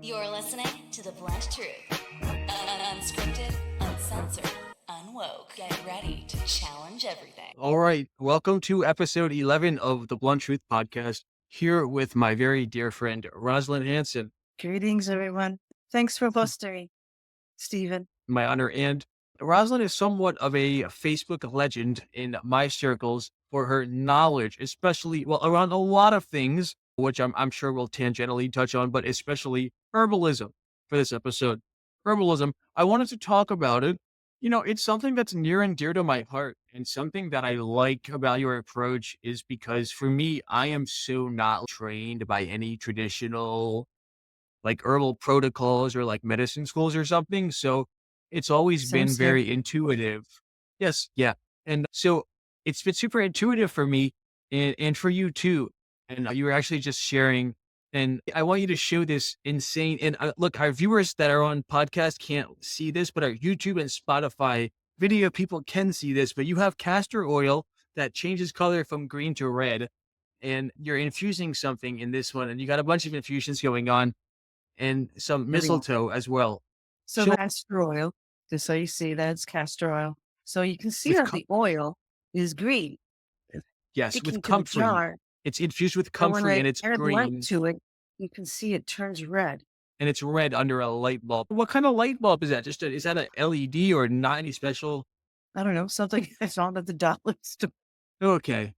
You're listening to The Blunt Truth. Unscripted, uncensored, unwoke. Get ready to challenge everything. All right. Welcome to episode 11 of the Blunt Truth podcast, here with my very dear friend, Roslynn Hansen. Greetings, everyone. Thanks for hosting, Stephen. My honor. And Roslynn is somewhat of a Facebook legend in my circles for her knowledge, especially, around a lot of things, which I'm sure we'll tangentially touch on, but especially herbalism for this episode. Herbalism, I wanted to talk about it. You know, it's something that's near and dear to my heart, and something that I like about your approach is because for me, I am so not trained by any traditional like herbal protocols or like medicine schools or something. So it's always Same, been same. very intuitive. Yes. Yeah. And so it's been super intuitive for me and for you too. And you were actually just sharing, and I want you to show this insane. And look, our viewers that are on podcast can't see this, but our YouTube and Spotify video people can see this. But you have castor oil that changes color from green to red, and you're infusing something in this one, and you got a bunch of infusions going on and some There we go. mistletoe as well. So So castor oil, just so you see that's castor oil. So you can see with that the oil is green. yes, Sticking with to the comfrey. jar, It's infused with and when comfrey I and it's add light green to it, you can see it turns red. and it's red under a light bulb. What kind of light bulb is that? Is that a LED or not any special? I don't know, something that's on at the dollar store. Okay.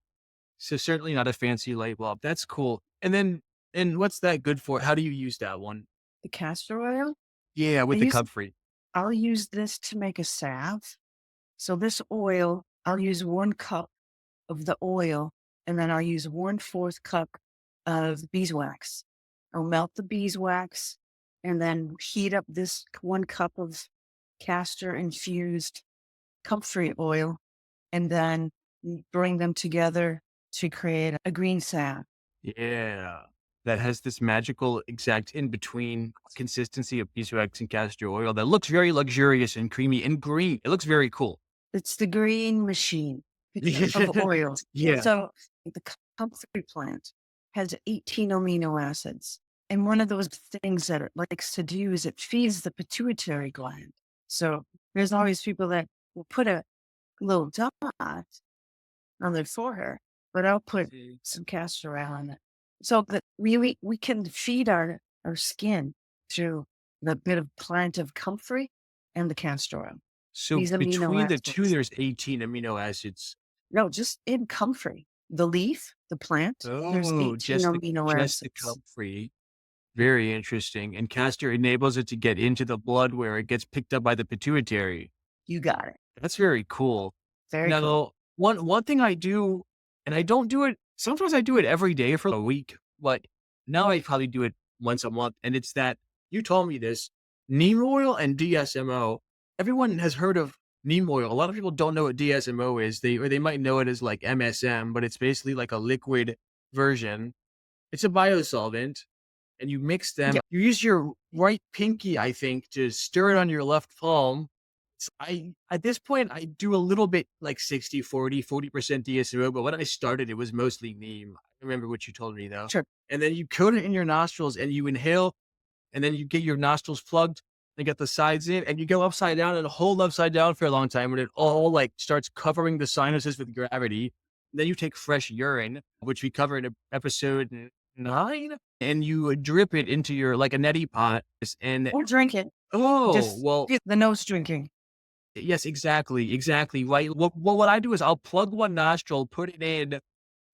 So certainly not a fancy light bulb. That's cool. And what's that good for? How do you use that one? The castor oil, Yeah, with I the use, comfrey. I'll use this to make a salve. So this oil, I'll use 1 cup of the oil, and then I'll use 1/4 cup of beeswax. I'll melt the beeswax and then heat up this 1 cup of castor infused comfrey oil, and then bring them together to create a green salve. Yeah. That has this magical exact in between consistency of beeswax and castor oil that looks very luxurious and creamy and green. It looks very cool. It's the green machine of oils. Yeah. So the comfrey plant has 18 amino acids. And one of those things that it likes to do is it feeds the pituitary gland. So there's always people that will put a little dot on their forehead, but I'll put some castor oil on it. So that we can feed our skin through the bit of plant of comfrey and the castor oil. So These amino between the two, acids. there's 18 amino acids. No, just in comfrey. The leaf, the plant, there's 18 amino Just the acids. comfrey. Very interesting. And castor enables it to get into the blood where it gets picked up by the pituitary. You got it. That's very cool. Very Now, cool. one thing I do, and I don't do it, sometimes I do it every day for a week, but now I probably do it once a month. And it's that you told me this neem oil and DSMO. Everyone has heard of neem oil. A lot of people don't know what DSMO is. They might know it as like MSM, but it's basically like a liquid version. It's a biosolvent, and you mix them. Yeah. You use your right pinky, I think, to stir it on your left palm. So at this point, I do a little bit like 60-40 DSMO, but when I started, it was mostly neem. I remember what you told me though. Sure. And then you coat it in your nostrils and you inhale, and then you get your nostrils plugged and get the sides in, and you go upside down and hold upside down for a long time, and it all like starts covering the sinuses with gravity. Then you take fresh urine, which we covered in episode 9, and you drip it into your like a neti pot. And Or drink it. Just get the nose drinking. yes, exactly. Right. What I do is I'll plug one nostril, put it in,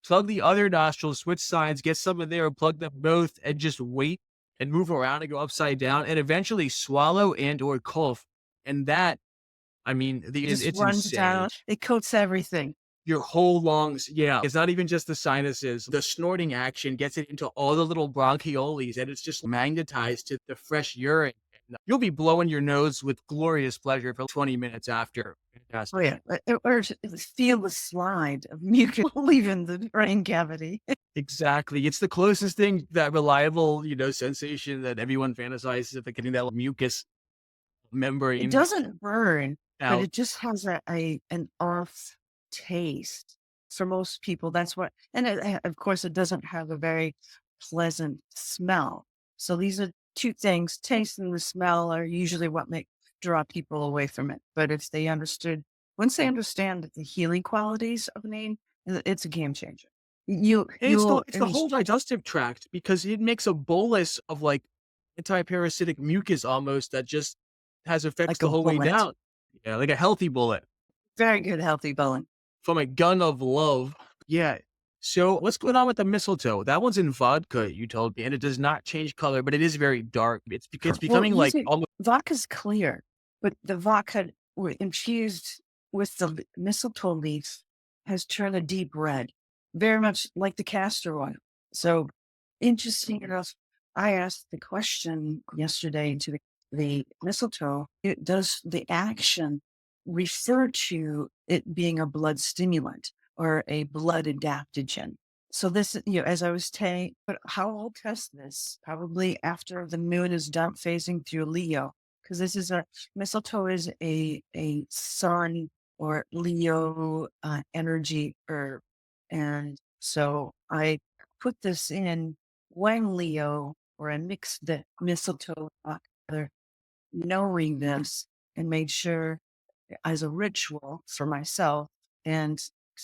plug the other nostril, switch sides, get some in there, plug them both, and just wait and move around and go upside down, and eventually swallow and or cough. And that, I mean, it's runs insane. down. It coats everything. Your whole lungs, yeah. It's not even just the sinuses. The snorting action gets it into all the little bronchioles, and it's just magnetized to the fresh urine. You'll be blowing your nose with glorious pleasure for 20 minutes after. Fantastic. Oh yeah, or feel the slide of mucus leaving the brain cavity. Exactly. It's the closest thing, that reliable, sensation that everyone fantasizes of, getting that mucus membrane. It doesn't burn, out. but it just has an off taste for most people. That's what, and of course, it doesn't have a very pleasant smell. So these are two things, taste and the smell, are usually what make draw people away from it. But if they once they understand the healing qualities of neem, it's a game changer. It's the whole digestive tract, because it makes a bolus of like anti-parasitic mucus almost that just has effects like the a whole way bullet, down. Yeah, like a healthy bullet very good healthy bullet. from a gun of love. Yeah. So what's going on with the mistletoe? That one's in vodka, you told me, and it does not change color, but it is very dark. It's Well, becoming like usually almost. vodka's clear, but the vodka infused with the mistletoe leaf has turned a deep red, very much like the castor oil. So interesting enough, I asked the question yesterday to the mistletoe, does the action refer to it being a blood stimulant or a blood adaptogen? So this, as I was saying, but how I'll test this probably after the moon is done phasing through Leo, because this is mistletoe is a sun or Leo energy herb, and so I put this in when Leo, or I mixed the mistletoe together, knowing this, and made sure as a ritual for myself and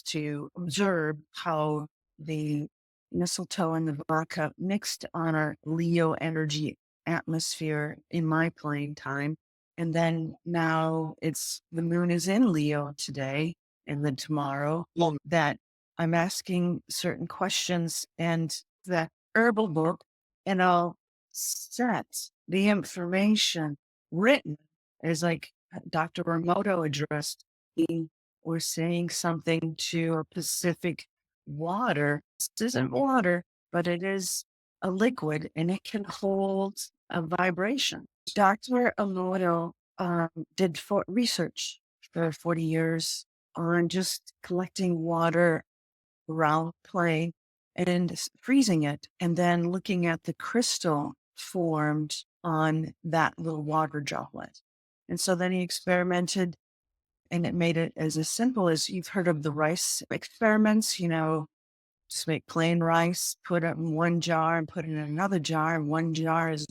to observe how the mistletoe and the vodka mixed on our Leo energy atmosphere in my playing time. And then now the moon is in Leo today and then tomorrow, that I'm asking certain questions and the herbal book, and I'll set the information written as like Dr. Remoto addressed, he was saying something to a Pacific water. This isn't water, but it is a liquid and it can hold a vibration. Dr. Emoto did research for 40 years on just collecting water around play and freezing it, and then looking at the crystal formed on that little water droplet. And so then he experimented, and it made it as simple as you've heard of the rice experiments, just make plain rice, put it in one jar and put it in another jar. And one jar is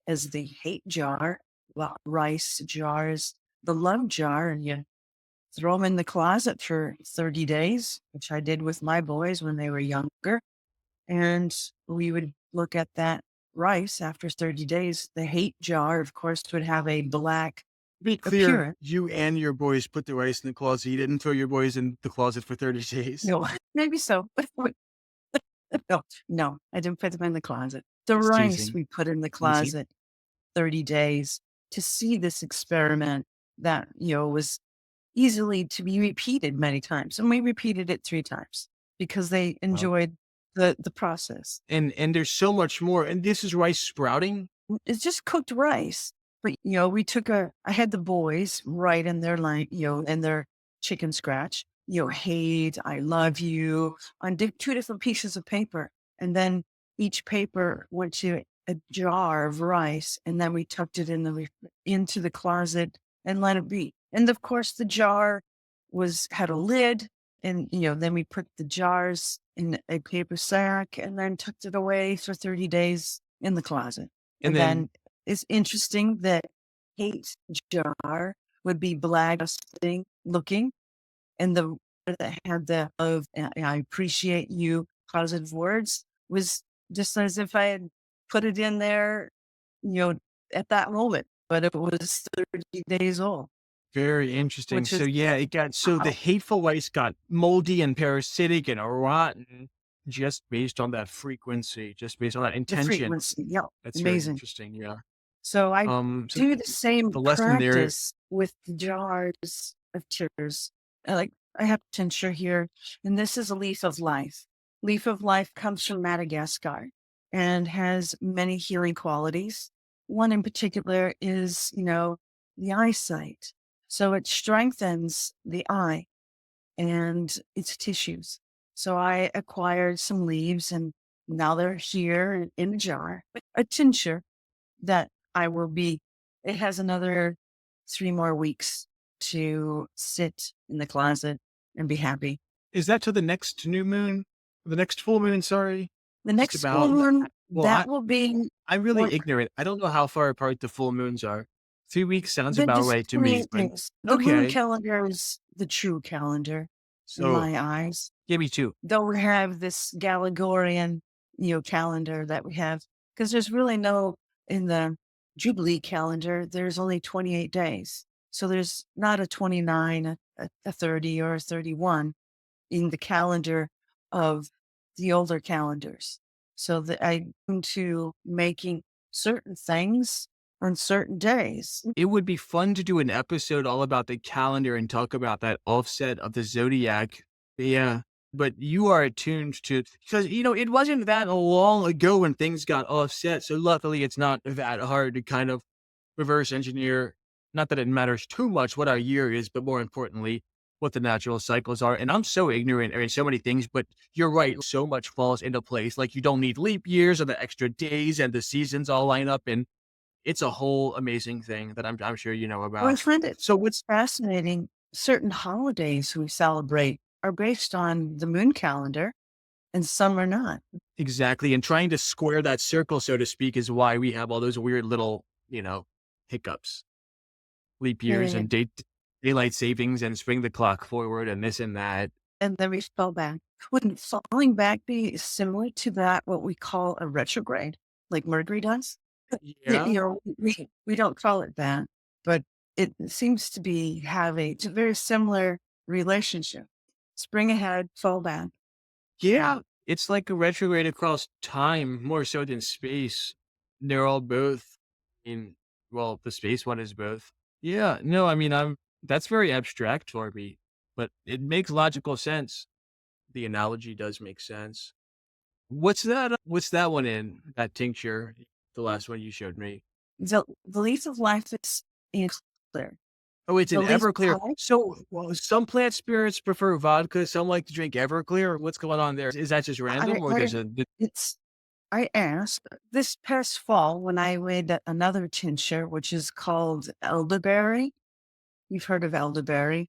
as the hate jar, well, rice jar is the love jar, and you throw them in the closet for 30 days, which I did with my boys when they were younger. And we would look at that rice after 30 days. The hate jar, of course, would have a black Be clear, appearance. you and your boys put the rice in the closet. You didn't throw your boys in the closet for 30 days. No, maybe so. No, I didn't put them in the closet. The Just rice teasing. we put in the closet 30 days to see this experiment that, was easily to be repeated many times. And we repeated it 3 times because they enjoyed the process. And there's so much more. And this is rice sprouting. It's just cooked rice. But, I had the boys write in their line, in their chicken scratch, hate, I love you, on 2 different pieces of paper. And then each paper went to a jar of rice. And then we tucked it into the closet and let it be. And of course, the jar had a lid. And, then we put the jars in a paper sack and then tucked it away for 30 days in the closet. And then it's interesting that hate jar would be black looking, and the that had the of I appreciate you positive words was just as if I had put it in there, at that moment, but it was 30 days old. Very interesting. Which So is the hateful rice got moldy and parasitic and rotten just based on that frequency, just based on that the intention. frequency. Yeah, That's very amazing. interesting. Yeah. So I So do the same the lesson there, practice with the jars of tears. I have tincture here, and this is a leaf of life. Leaf of life comes from Madagascar and has many healing qualities. One in particular is, the eyesight. So it strengthens the eye and its tissues. So I acquired some leaves, and now they're here in a jar, a tincture that it has another 3 more weeks to sit in the closet and be happy. is that to the next new moon? The next full moon, sorry. The just next full about. moon, Well, that will be I'm really one, ignorant. I don't know how far apart the full moons are. 3 weeks sounds they're about just right to me, 28 but days. The moon okay. calendar is the true calendar in So my eyes. give me two. Though we have this Gregorian, calendar that we have, because there's really no, in the Jubilee calendar, there's only 28 days. So there's not a 29, a 30, or a 31 in the calendar of the older calendars. So that I'm into making certain things on certain days. It would be fun to do an episode all about the calendar and talk about that offset of the zodiac. Yeah. But you are attuned to, because, it wasn't that long ago when things got offset. So luckily, it's not that hard to kind of reverse engineer. Not that it matters too much what our year is, but more importantly, what the natural cycles are. And I'm so ignorant in so many things, but you're right. So much falls into place. Like you don't need leap years or the extra days and the seasons all line up. And it's a whole amazing thing that I'm sure you know Well, I about. find it So what's fascinating. Certain holidays we celebrate are based on the moon calendar, and some are not. exactly, and trying to square that circle, so to speak, is why we have all those weird little, hiccups, leap years And, and daylight savings and swing the clock forward and this and that. and then we fell back. Wouldn't falling back be similar to that, what we call a retrograde, like Mercury does? Yeah. We don't call it that, but it seems to be having a very similar relationship. Spring ahead, fall back. Yeah. It's like a retrograde across time more so than space. They're all both in, well, the space one is both. Yeah. No, I mean, that's very abstract for me, but it makes logical sense. The analogy does make sense. What's that one in that tincture? The last one you showed me. The leaf of life is in clear. Oh, it's The an leaf Everclear. of life, So, well, some plant spirits prefer vodka. Some like to drink Everclear. What's going on there? Is that just random, or I, there's a? it's, I asked this past fall when I made another tincture, which is called elderberry. You've heard of elderberry.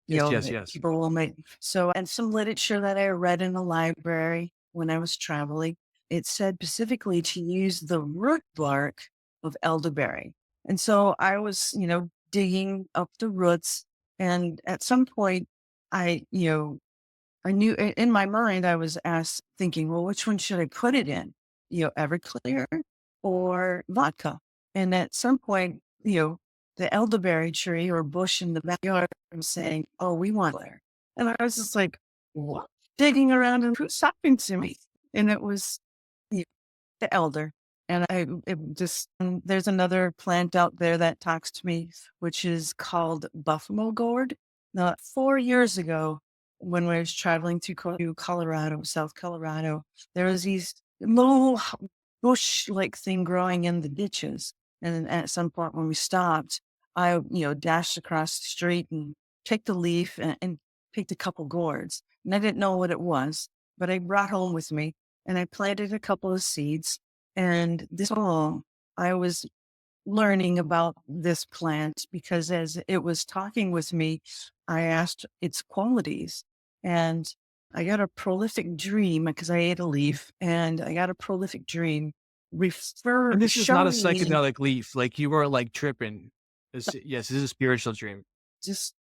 Yes, yes, That yes. people will make. So, and some literature that I read in a library when I was traveling, it said specifically to use the root bark of elderberry. And so I was, digging up the roots. And at some point, I, I knew in my mind, I was asked thinking, well, which one should I put it in? Everclear or vodka? And at some point, the elderberry tree or bush in the backyard was saying, oh, we want Claire. And I was just like, what? Digging around and who's talking to me? And it was the elder. And there's another plant out there that talks to me, which is called Buffalo Gourd. Now, 4 years ago, when I was traveling to Colorado, South Colorado, there was these little bush like thing growing in the ditches. And then at some point when we stopped, I, dashed across the street and picked a leaf and picked a couple gourds. And I didn't know what it was, but I brought home with me and I planted a couple of seeds. And this fall, I was learning about this plant because as it was talking with me, I asked its qualities. And I got a prolific dream because I ate a leaf, and I got a prolific dream And this is not a showing me psychedelic leaf. Like you were like tripping. Yes, this is a spiritual dream. just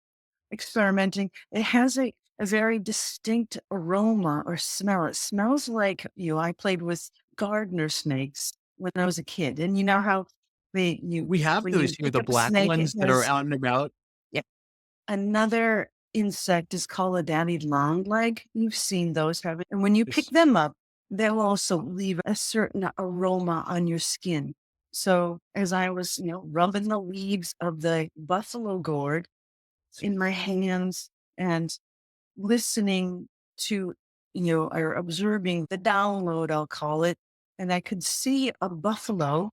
experimenting. It has a very distinct aroma or smell. It smells like, I played with gardener snakes when I was a kid. And you know how We have when those you here, pick the up a black snake, it ones that are has, out and about. yeah. Another insect is called a daddy longleg. You've seen those, haven't you? And when you pick Yes. them up, they'll also leave a certain aroma on your skin. So as I was, rubbing the leaves of the buffalo gourd in my hands and listening to, or observing the download, I'll call it. And I could see a buffalo,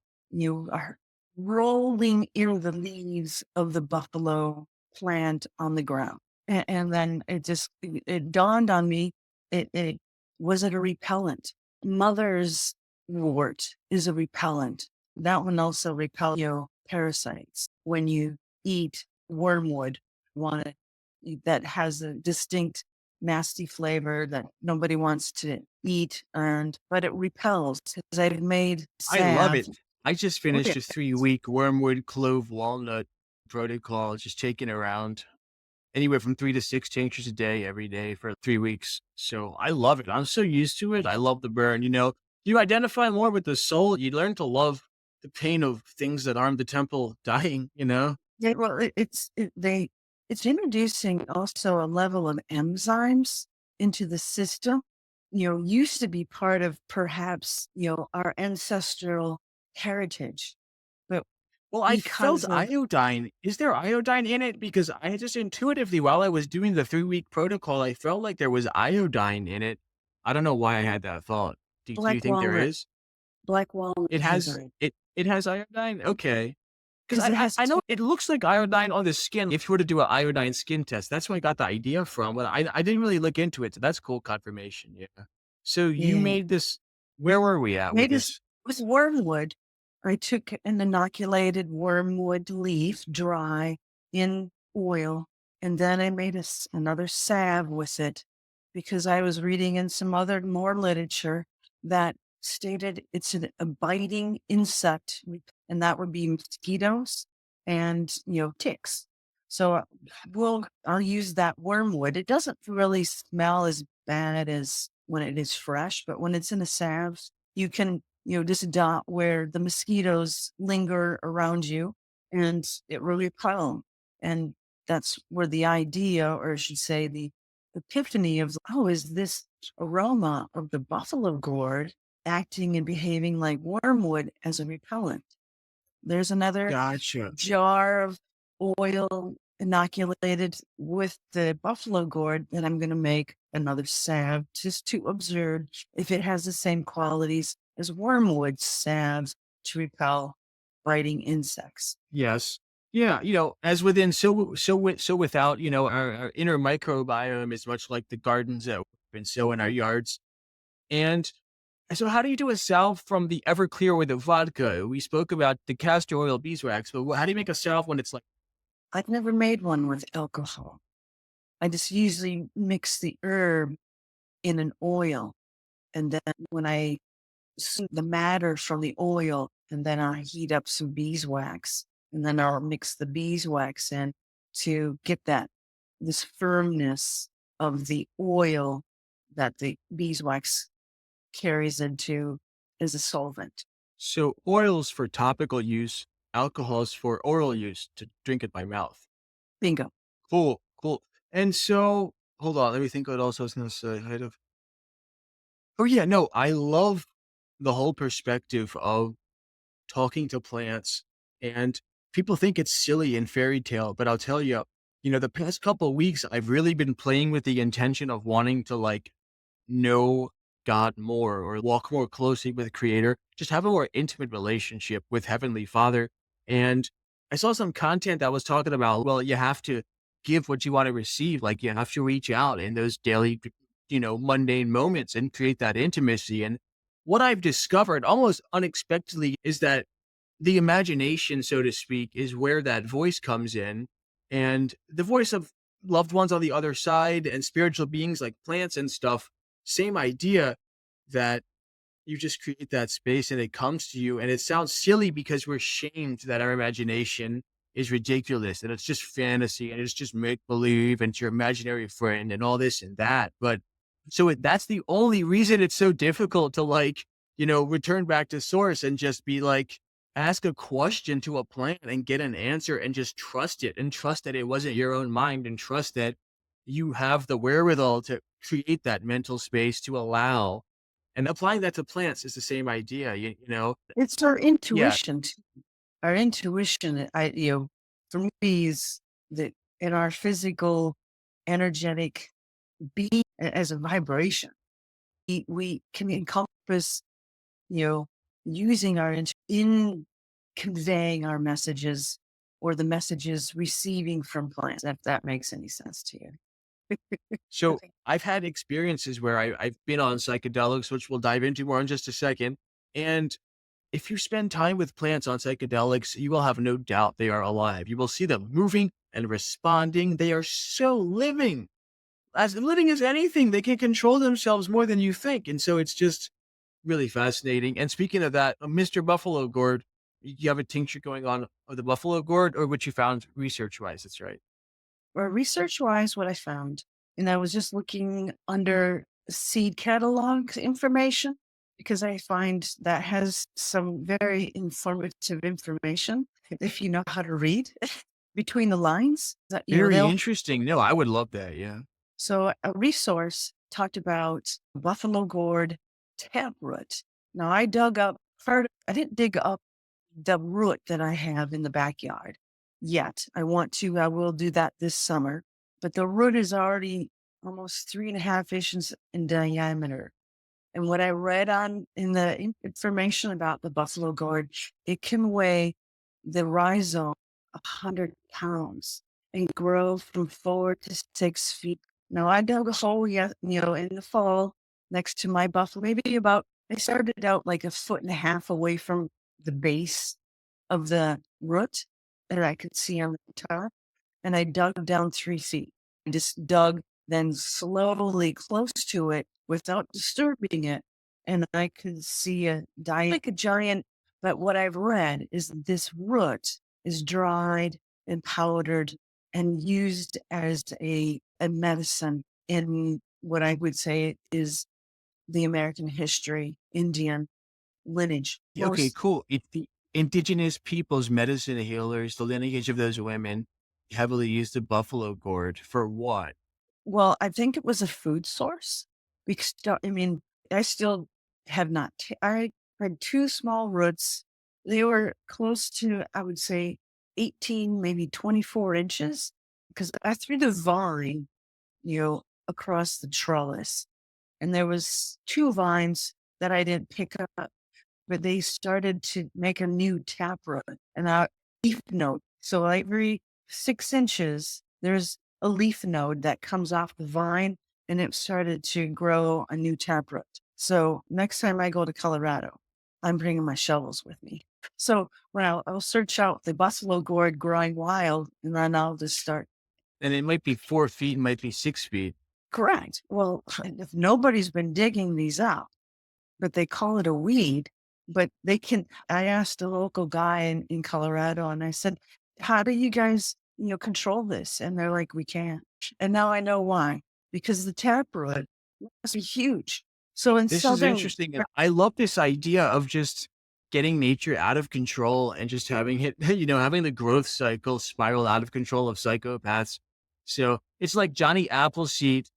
are rolling in the leaves of the buffalo plant on the ground. And then it dawned on me, it was it a repellent? Mother's wort is a repellent. That one also repels, parasites. When you eat wormwood, one that has a distinct nasty flavor that nobody wants to eat, but it repels because I've made I love salve. it. I just Oh, finished yeah. a 3-week wormwood clove walnut protocol, just taking around anywhere from 3 to 6 tinctures a day every day for 3 weeks. So I love it. I'm so used to it. I love the burn. You identify more with the soul. You learn to love the pain of things that aren't the temple dying. Yeah, well, it's introducing also a level of enzymes into the system. Used to be part of perhaps our ancestral heritage, but Well, I felt because of iodine. Is there iodine in it? Because I just intuitively, while I was doing the 3-week protocol, I felt like there was iodine in it. I don't know why I had that thought. Do you black think there walnut, is? black walnut It has has iron it has iodine? Okay. Because because it has I know it looks like iodine on the skin if you were to do an iodine skin test. That's where I got the idea from, but I didn't really look into it. So that's cool confirmation. Yeah. So you yeah, made this. Where were we at with made this this? with wormwood. I took an inoculated wormwood leaf dry in oil, and then I made another salve with it because I was reading in some other more literature that stated it's a biting insect, and that would be mosquitoes and ticks. So I'll use that wormwood. It doesn't really smell as bad as when it is fresh, but when it's in a salve, you can just dot where the mosquitoes linger around you, and it will repel 'em. And that's where the idea, or I should say, the epiphany of, oh, is this aroma of the buffalo gourd acting and behaving like wormwood as a repellent? There's another Gotcha. jar of oil inoculated with the buffalo gourd that I'm going to make another salve just to observe if it has the same qualities as wormwood salves to repel biting insects. Yes. Yeah, as within, so without, our inner microbiome is much like the gardens that we've been so in our yards. And so how do you do a salve from the Everclear with the vodka? We spoke about the castor oil beeswax, but how do you make a salve when it's like, I've never made one with alcohol. I just usually mix the herb in an oil. And then when I the matter from the oil, and then I heat up some beeswax, and then I'll mix the beeswax in to get this firmness of the oil that the beeswax carries into as a solvent. so oils for topical use, alcohols for oral use to drink it by mouth? Bingo. Cool, cool. And so, hold on, let me think what else I was going to say. Oh yeah, no, I love the whole perspective of talking to plants, and people think it's silly and fairy tale, but I'll tell you, the past couple of weeks, I've really been playing with the intention of wanting to like know God more or walk more closely with the creator, just have a more intimate relationship with Heavenly Father. And I saw some content that was talking about, well, you have to give what you want to receive. Like you have to reach out in those daily, mundane moments and create that intimacy. And what I've discovered almost unexpectedly is that the imagination, so to speak, is where that voice comes in. And the voice of loved ones on the other side and spiritual beings like plants and stuff, same idea, that you just create that space and it comes to you. And it sounds silly because we're shamed that our imagination is ridiculous and it's just fantasy and it's just make believe and it's your imaginary friend and all this and that. But that's the only reason it's so difficult to like, return back to source and just be like, ask a question to a plant and get an answer and just trust it and trust that it wasn't your own mind and trust that you have the wherewithal to create that mental space to allow. And applying that to plants is the same idea, It's our Yeah. intuition. Our intuition, for me, is that in our physical, energetic being as a vibration, we can encompass, you know, using our in conveying our messages or the messages receiving from plants, if that makes any sense to you. So I've had experiences where I've been on psychedelics, which we'll dive into more in just a second. And if you spend time with plants on psychedelics, you will have no doubt they are alive. You will see them moving and responding. They are so living. as living as anything. They can control themselves more than you think. And so it's just really fascinating. And speaking of that, Mr. Buffalo Gourd, you have a tincture going on of the Buffalo Gourd, or what you found research wise? That's right. Or research wise, what I found, and I was just looking under seed catalog information because I find that has some very informative information if you know how to read between the lines. That Very they'll interesting. No, I would love that. Yeah. so a resource talked about buffalo gourd taproot. Now I dug up part. I didn't dig up the root that I have in the backyard yet. I want to. I will do that this summer. But the root is already almost 3.5 inches in diameter. And what I read on in the information about the buffalo gourd, it can weigh the rhizome 100 pounds and grow from 4 to 6 feet. Now I dug a hole, in the fall next to my buffalo, maybe about. I started out like a foot and a half away from the base of the root that I could see on the top, and I dug down 3 feet. I just dug then slowly close to it without disturbing it. And I could see a like a giant. But what I've read is this root is dried and powdered and used as a medicine in what I would say is the American history, Indian lineage. Okay, Most cool. The indigenous peoples, medicine healers, the lineage of those women heavily used the buffalo gourd for what? Well, I think it was a food source because I mean, I still have not. I had two small roots. They were close to, I would say, 18, maybe 24 inches, because I threw the vine, across the trellis, and there was two vines that I didn't pick up, but they started to make a new taproot and a leaf node. So every 6 inches, there's a leaf node that comes off the vine, and it started to grow a new taproot. So next time I go to Colorado, I'm bringing my shovels with me. So when I'll search out the buffalo gourd growing wild, and then I'll just start. And it might be 4 feet, might be 6 feet. Correct. Well, if nobody's been digging these out, but they call it a weed, but they can. I asked a local guy in Colorado, and I said, how do you guys, control this? And they're like, we can't. And now I know why, because the taproot must be huge. So in This is southern, interesting. And I love this idea of just getting nature out of control and just having it, having the growth cycle spiral out of control of psychopaths. So it's like Johnny Appleseed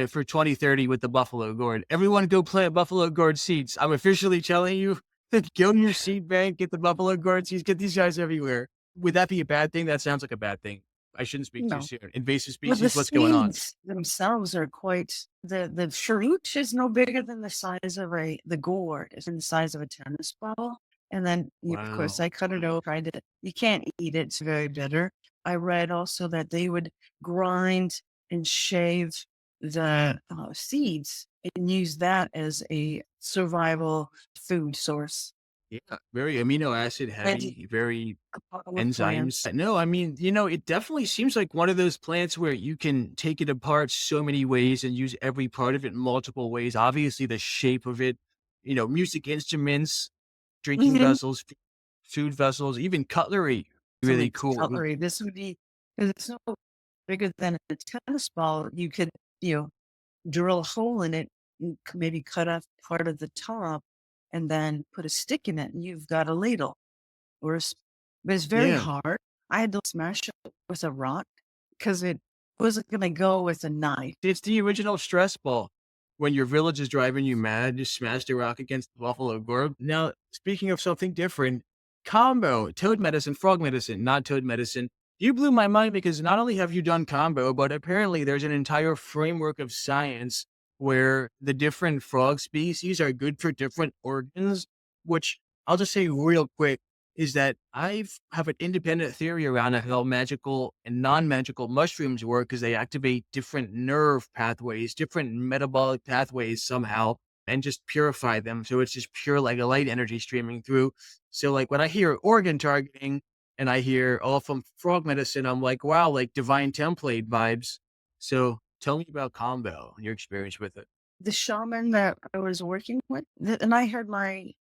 for 2030 with the buffalo gourd. Everyone go plant buffalo gourd seeds. I'm officially telling you, go to your seed bank, get the buffalo gourd seeds, get these guys everywhere. Would that be a bad thing? That sounds like a bad thing. I shouldn't speak too no. soon. Invasive But the species, what's going on? seeds themselves are quite. The fruit is no bigger than the size of the gourd. It's in the size of a tennis ball. And then, of course, Wow. I cut it open. Tried it. You can't eat it. It's very bitter. I read also that they would grind and shave the seeds and use that as a survival food source. Yeah, very amino acid And heavy, very power enzymes. plants. No, I mean, it definitely seems like one of those plants where you can take it apart so many ways and use every part of it in multiple ways. Obviously, the shape of it, music instruments, drinking Mhm. vessels, food vessels, even cutlery. So Really makes cool. cutlery. This would be, because it's no bigger than a tennis ball. You could, drill a hole in it, and maybe cut off part of the top, and then put a stick in it, and you've got a ladle. But it's very Yeah. hard. I had to smash it with a rock because it wasn't going to go with a knife. It's the original stress ball. When your village is driving you mad, just smash the rock against the buffalo gourd. Now, speaking of something different, combo, toad medicine, frog medicine, not toad medicine. You blew my mind because not only have you done combo, but apparently there's an entire framework of science where the different frog species are good for different organs, which I'll just say real quick is that I have an independent theory around how magical and non-magical mushrooms work because they activate different nerve pathways, different metabolic pathways somehow, and just purify them. So it's just pure like a light energy streaming through. So like when I hear organ targeting and I hear all from frog medicine, I'm like, wow, like divine template vibes. So Tell me about Combo and your experience with it. The shaman that I was working with, and I had my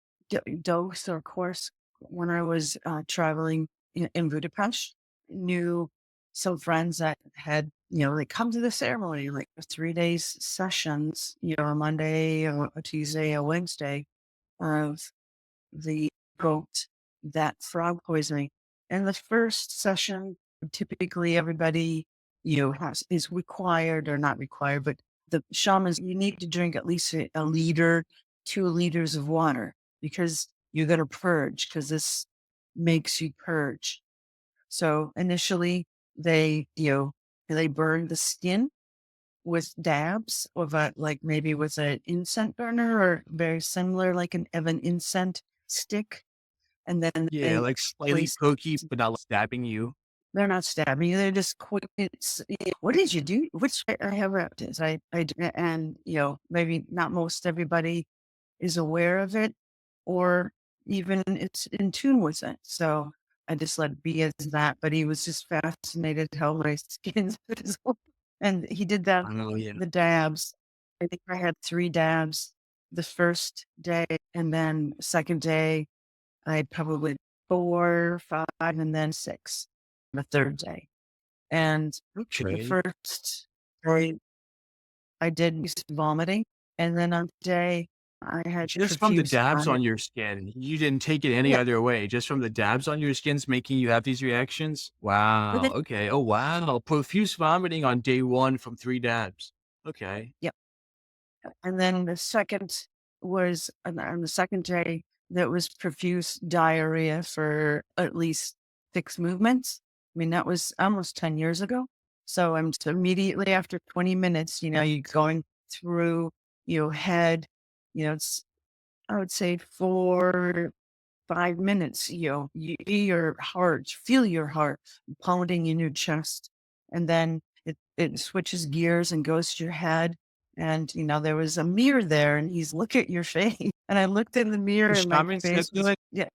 dose or course when I was traveling in Budapest. Knew some friends that had, they come to the ceremony, like 3 days sessions, a Monday, a Tuesday, a Wednesday of the goat that frog poisoning. And the first session, typically everybody, is required or not required, but the shamans, you need to drink at least a liter, 2 liters of water because you're going to purge because this makes you purge. So initially they burn the skin with dabs of like maybe with an incense burner or very similar, like an incense stick. And then Yeah, they like slightly place, pokey, but not like stabbing you. they're not stabbing you. They're just quick. What did you do? Which I have this. And, maybe not most everybody is aware of it or even it's in tune with it. So I just let it be as that, but he was just fascinated how my skin is. And he did that, Oh, yeah. the dabs. I think I had 3 dabs the first day, and then second day, I had probably 4, 5, and then 6 the third day. And the Okay. first day, I did vomiting, and then on the day, I had Just from the profuse dabs vomit. on your skin, you didn't take it any Yeah, other way. Just from the dabs on your skin's making you have these reactions? but Wow. then, Okay. Oh, wow. Profuse vomiting on day one from 3 dabs. Okay. yeah. And then the second was on the second day, that was profuse diarrhea for at least 6 movements. I mean, that was almost 10 years ago. So I'm so immediately after 20 minutes, you're going through your head, it's, I would say 4, 5 minutes, you hear your heart, feel your heart pounding in your chest. And then it switches gears and goes to your head. And, there was a mirror there and he's look at your face. And I looked in the The mirror and my shaman said face to was, it? yeah,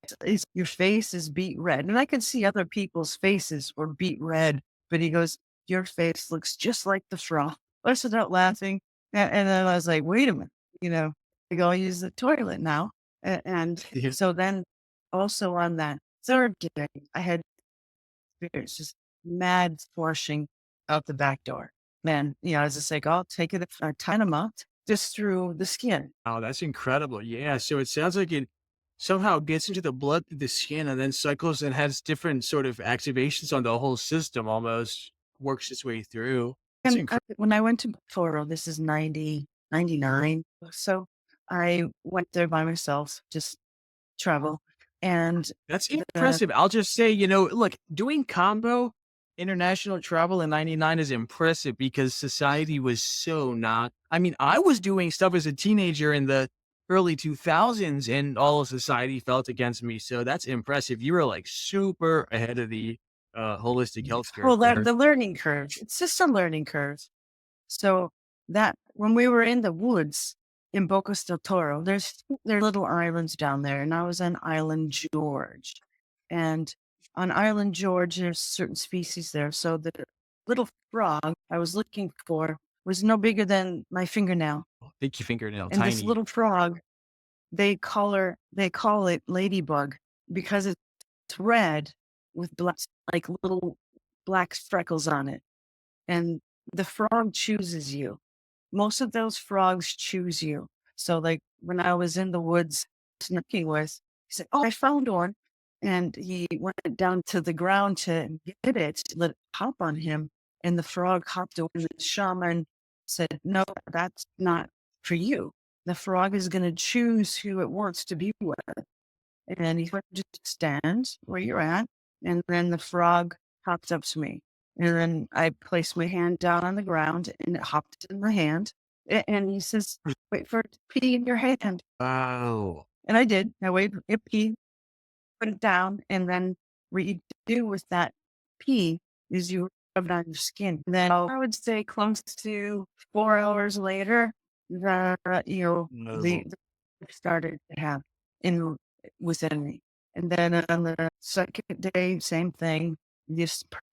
your face is beet red. And I could see other people's faces were beet red, but he goes, your face looks just like the frog. I started out laughing. And then I was like, wait a minute, I go use the toilet now. And Yeah. so then also on that third day, I had spirits just mad forcing out the back door. Man, I was just like, I'll take it, tie them up just through the skin. Oh, that's incredible. Yeah. So it sounds like it somehow gets into the blood through the skin and then cycles and has different sort of activations on the whole system, almost works its way through. That's And incredible. when I went to Buffalo, this is 99. So I went there by myself, just travel. And That's the, impressive. I'll just say, look, doing combo international travel in 99 is impressive because society was so not. I mean, I was doing stuff as a teenager in the early 2000s and all of society felt against me. So that's impressive. You were like super ahead of the holistic healthcare well, that curve. the learning curve, it's just a learning curve. So that when we were in the woods in Bocas del Toro, there are little islands down there, and I was on Island George. And on Island George, there's certain species there. So the little frog I was looking for was no bigger than my fingernail. Think your fingernail And this tiny. little frog, they call it ladybug because it's red with black, like little black freckles on it. And the frog chooses you. Most of those frogs choose you. So, like when I was in the woods sneaking with, he said, "Oh, I found one," and he went down to the ground to get it, let it hop on him, and the frog hopped away. And the shaman said, "No, that's not for you. The frog is going to choose who it wants to be with." And he went, "Just stand where you're at," and then the frog hopped up to me. And then I placed my hand down on the ground and it hopped in my hand. And he says, "Wait for it to pee in your hand." Wow. And I did. I waited, it pee, put it down. And then what you do with that pee is you rub it on your skin. And then I would say close to 4 hours later, No. the started to happen in within me. And then on the second day, same thing.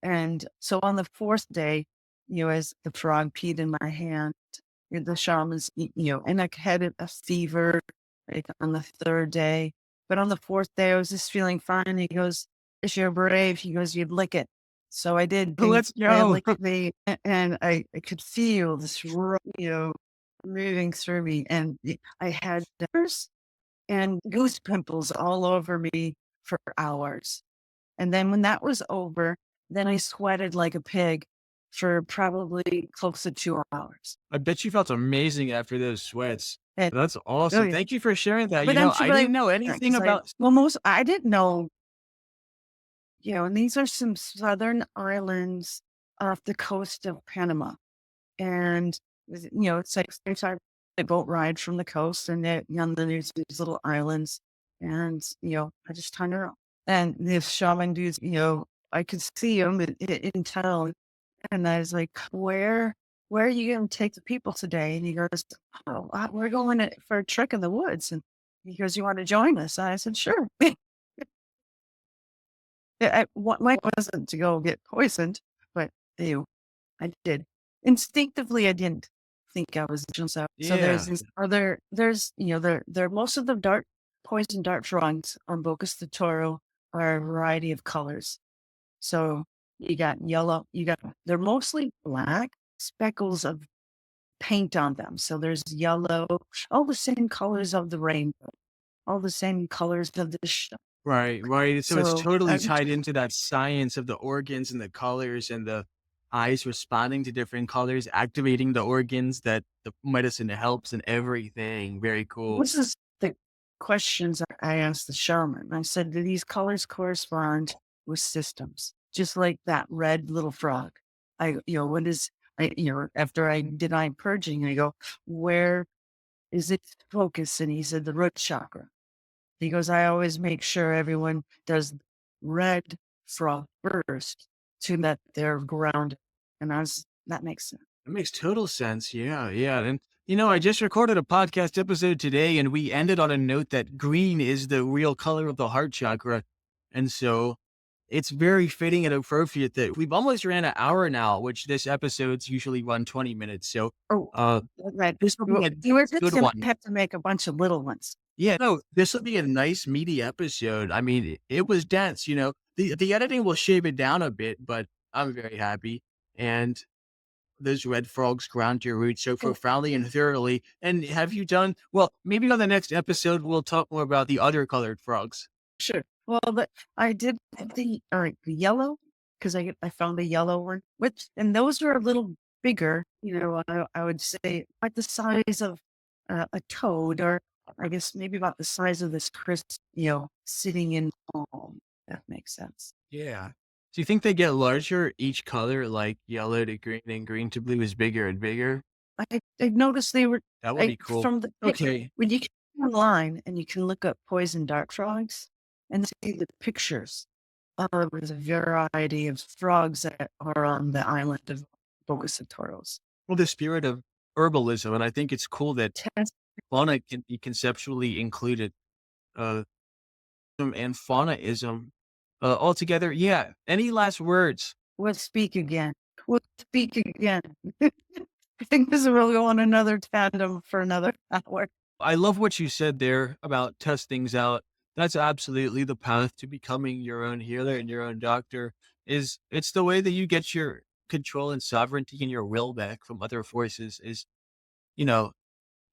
And so on the fourth day, as the frog peed in my hand, the shamans, and I had a fever like on the third day. But on the fourth day, I was just feeling fine. He goes, if you're brave, he goes, you'd lick it. So I did. Let's I go. licked me, and I could feel this, moving through me. And I had shivers and goose pimples all over me for hours. And then when that was over, then I sweated like a pig for probably close to 2 hours. I bet you felt amazing after those sweats. And, That's oh, awesome. yeah. Thank you for sharing that. But I'm sure I didn't know anything about. I didn't know, and these are some southern islands off the coast of Panama. And, it's like sometimes a boat ride from the coast and then there's these little islands. And, I just turned around. And this shaman dudes, I could see him in town. And I was like, where are you going to take the people today? And he goes, oh, we're going for a trek in the woods. And he goes, you want to join us? And I said, sure. Mine wasn't to go get poisoned, but I did. Instinctively, I didn't think I was just out. So Yeah. there most of the poison dart frogs on Bocas de Toro are a variety of colors. So you got yellow, they're mostly black speckles of paint on them. So there's yellow, all the same colors of the rainbow, all the same colors of the Right. So it's So totally tied into that science of the organs and the colors and the eyes responding to different colors, activating the organs that the medicine helps and everything. Very cool. this is the questions I asked the shaman. I said, do these colors correspond with systems? Just like that red little frog. After I did eye purging, I go, where is its focus? And he said, the root chakra. He goes, I always make sure everyone does red frog first to that they're grounded. And that makes sense. That makes total sense. Yeah. Yeah. And, I just recorded a podcast episode today and we ended on a note that green is the real color of the heart chakra. And so it's very fitting and appropriate that we've almost ran an hour now, which this episode's usually run 20 minutes. So, Right. this will be a You were just good going one. to have to make a bunch of little ones. Yeah, no, this will be a nice meaty episode. I mean, it was dense, the editing will shave it down a bit, but I'm very happy. And those red frogs ground your roots so profoundly and thoroughly. And have you done, well, maybe on the next episode, we'll talk more about the other colored frogs. Sure. Well, I did the yellow because I found a yellow one, and those are a little bigger. I would say like the size of a toad, or I guess maybe about the size of this crisp, sitting in palm. That makes sense. Yeah. Do you think they get larger each color, like yellow to green and green to blue is bigger and bigger? I noticed they were That would be cool. from the Okay. when you go online and you can look up poison dart frogs and see the pictures. There's a variety of frogs that are on the island of Bocas de Toros. Well, the spirit of herbalism, and I think it's cool that Test fauna can be conceptually included. And faunaism altogether. Yeah. Any last words? We'll speak again. We'll speak again. I think this will go on another tandem for another hour. I love what you said there about test things out. That's absolutely the path to becoming your own healer and your own doctor. It's the way that you get your control and sovereignty and your will back from other forces. You know,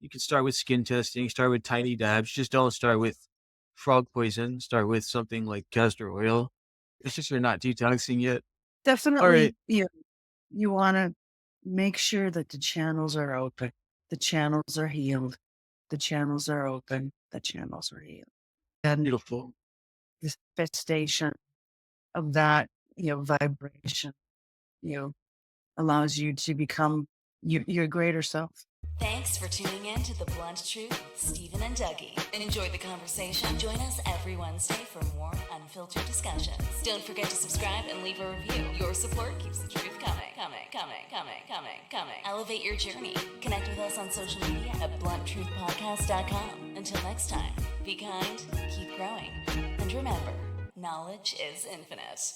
you can start with skin testing, start with tiny dabs. Just don't start with frog poison. Start with something like castor oil. It's just you're not detoxing yet. Definitely, you want to make sure that the channels are open. The channels are healed. The channels are open. The channels are healed. And Beautiful. this manifestation of that, vibration, allows you to become your greater self. Thanks for tuning in to The Blunt Truth with Stephen and Dougie. Enjoy the conversation. Join us every Wednesday for more unfiltered discussions. Don't forget to subscribe and leave a review. Your support keeps the truth coming. Elevate your journey. Connect with us on social media at blunttruthpodcast.com. Until next time, be kind, keep growing, and remember, knowledge is infinite.